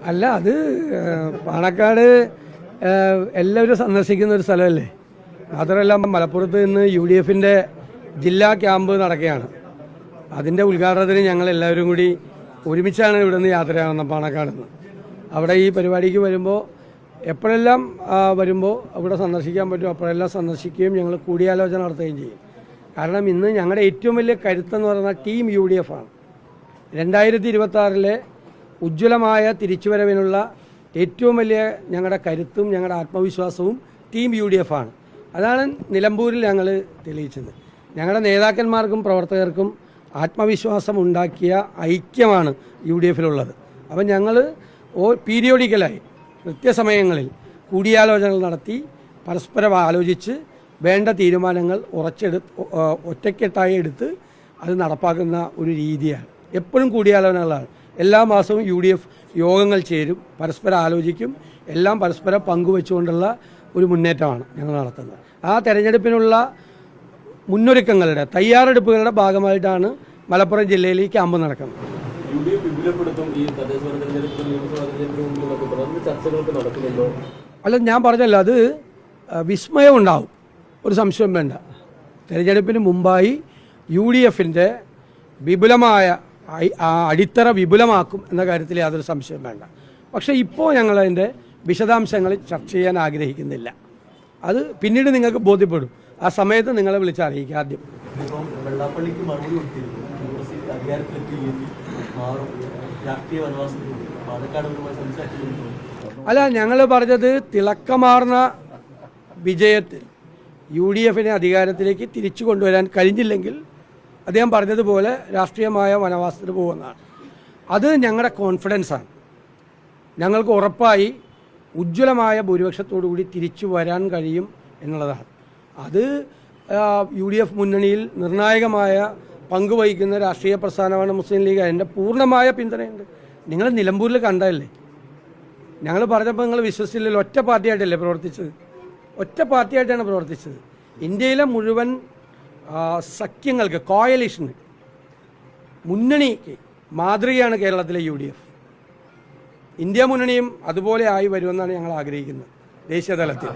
അല്ല, അത് പാണക്കാട് എല്ലാവരും സന്ദർശിക്കുന്ന ഒരു സ്ഥലമല്ലേ. മാത്രമല്ല, മലപ്പുറത്ത് നിന്ന് UDFന്റെ ജില്ലാ ക്യാമ്പ് നടക്കുകയാണ്. അതിൻ്റെ ഉദ്ഘാടനത്തിന് ഞങ്ങൾ എല്ലാവരും കൂടി ഒരുമിച്ചാണ് ഇവിടെ നിന്ന് യാത്രയാകുന്നത് പാണക്കാട് നിന്ന്. അവിടെ ഈ പരിപാടിക്ക് വരുമ്പോൾ എപ്പോഴെല്ലാം വരുമ്പോൾ അവിടെ സന്ദർശിക്കാൻ പറ്റും അപ്പോഴെല്ലാം സന്ദർശിക്കുകയും ഞങ്ങൾ കൂടിയാലോചന നടത്തുകയും ചെയ്യും. കാരണം ഇന്ന് ഞങ്ങളുടെ ഏറ്റവും വലിയ കരുത്തെന്ന് പറയുന്ന ടീം UDF ആണ്. 2026 ഉജ്ജ്വലമായ തിരിച്ചുവരവിനുള്ള ഏറ്റവും വലിയ ഞങ്ങളുടെ കരുത്തും ഞങ്ങളുടെ ആത്മവിശ്വാസവും ടീം UDF ആണ്. അതാണ് നിലമ്പൂരിൽ ഞങ്ങൾ തെളിയിച്ചത്. ഞങ്ങളുടെ നേതാക്കന്മാർക്കും പ്രവർത്തകർക്കും ആത്മവിശ്വാസം ഉണ്ടാക്കിയ ഐക്യമാണ് UDFിലുള്ളത്. അപ്പം ഞങ്ങൾ പീരിയോഡിക്കലായി കൃത്യസമയങ്ങളിൽ കൂടിയാലോചനകൾ നടത്തി പരസ്പരം ആലോചിച്ച് വേണ്ട തീരുമാനങ്ങൾ ഒറ്റക്കെട്ടായി എടുത്ത് അത് നടപ്പാക്കുന്ന ഒരു രീതിയാണ്. എപ്പോഴും കൂടിയാലോചനകളാണ്. എല്ലാ മാസവും UDF യോഗങ്ങൾ ചേരും, പരസ്പരം ആലോചിക്കും, എല്ലാം പരസ്പരം പങ്കുവെച്ചുകൊണ്ടുള്ള ഒരു മുന്നേറ്റമാണ് ഞങ്ങൾ നടത്തുന്നത്. ആ തെരഞ്ഞെടുപ്പിനുള്ള മുന്നൊരുക്കങ്ങളുടെ തയ്യാറെടുപ്പുകളുടെ ഭാഗമായിട്ടാണ് മലപ്പുറം ജില്ലയിൽ ഈ ക്യാമ്പ് നടക്കുന്നത്. അല്ല, ഞാൻ പറഞ്ഞല്ലോ, അത് വിസ്മയം ഉണ്ടാവും, ഒരു സംശയം വേണ്ട. തെരഞ്ഞെടുപ്പിന് മുമ്പായി UDFന്റെ വിപുലമായ അടിത്തറ വിപുലമാക്കും എന്ന കാര്യത്തിൽ യാതൊരു സംശയം വേണ്ട. പക്ഷേ ഇപ്പോൾ ഞങ്ങളതിൻ്റെ വിശദാംശങ്ങൾ ചർച്ച ചെയ്യാൻ ആഗ്രഹിക്കുന്നില്ല. അത് പിന്നീട് നിങ്ങൾക്ക് ബോധ്യപ്പെടും. ആ സമയത്ത് നിങ്ങളെ വിളിച്ചറിയിക്കുക. ആദ്യം അല്ല, ഞങ്ങൾ പറഞ്ഞത് തിളക്കമാർന്ന വിജയത്തിൽ UDFനെ അധികാരത്തിലേക്ക് തിരിച്ചു കൊണ്ടുവരാൻ കഴിഞ്ഞില്ലെങ്കിൽ അദ്ദേഹം പറഞ്ഞതുപോലെ രാഷ്ട്രീയമായ വനവാസത്തിന് പോകുന്നതാണ്. അത് ഞങ്ങളുടെ കോൺഫിഡൻസാണ്. ഞങ്ങൾക്ക് ഉറപ്പായി ഉജ്ജ്വലമായ ഭൂരിപക്ഷത്തോടു കൂടി തിരിച്ചു വരാൻ കഴിയും എന്നുള്ളതാണ്. അത് UDF മുന്നണിയിൽ നിർണായകമായ പങ്ക് വഹിക്കുന്ന രാഷ്ട്രീയ പ്രസ്ഥാനമാണ് മുസ്ലിം ലീഗ്. അതിൻ്റെ പൂർണ്ണമായ പിന്തുണയുണ്ട്. നിങ്ങൾ നിലമ്പൂരിൽ കണ്ടതല്ലേ. ഞങ്ങൾ പറഞ്ഞപ്പോൾ നിങ്ങൾ വിശ്വസിച്ചില്ലല്ലോ. ഒറ്റ പാർട്ടിയായിട്ടല്ലേ പ്രവർത്തിച്ചത്. ഒറ്റ പാർട്ടിയായിട്ടാണ് പ്രവർത്തിച്ചത്. ഇന്ത്യയിലെ മുഴുവൻ സഖ്യങ്ങൾക്ക്, കോയലിഷന്, മുന്നണിക്ക് മാതൃകയാണ് കേരളത്തിലെ UDF. ഇന്ത്യ മുന്നണിയും അതുപോലെ ആയി വരുമെന്നാണ് ഞങ്ങൾ ആഗ്രഹിക്കുന്നത് ദേശീയ തലത്തിൽ.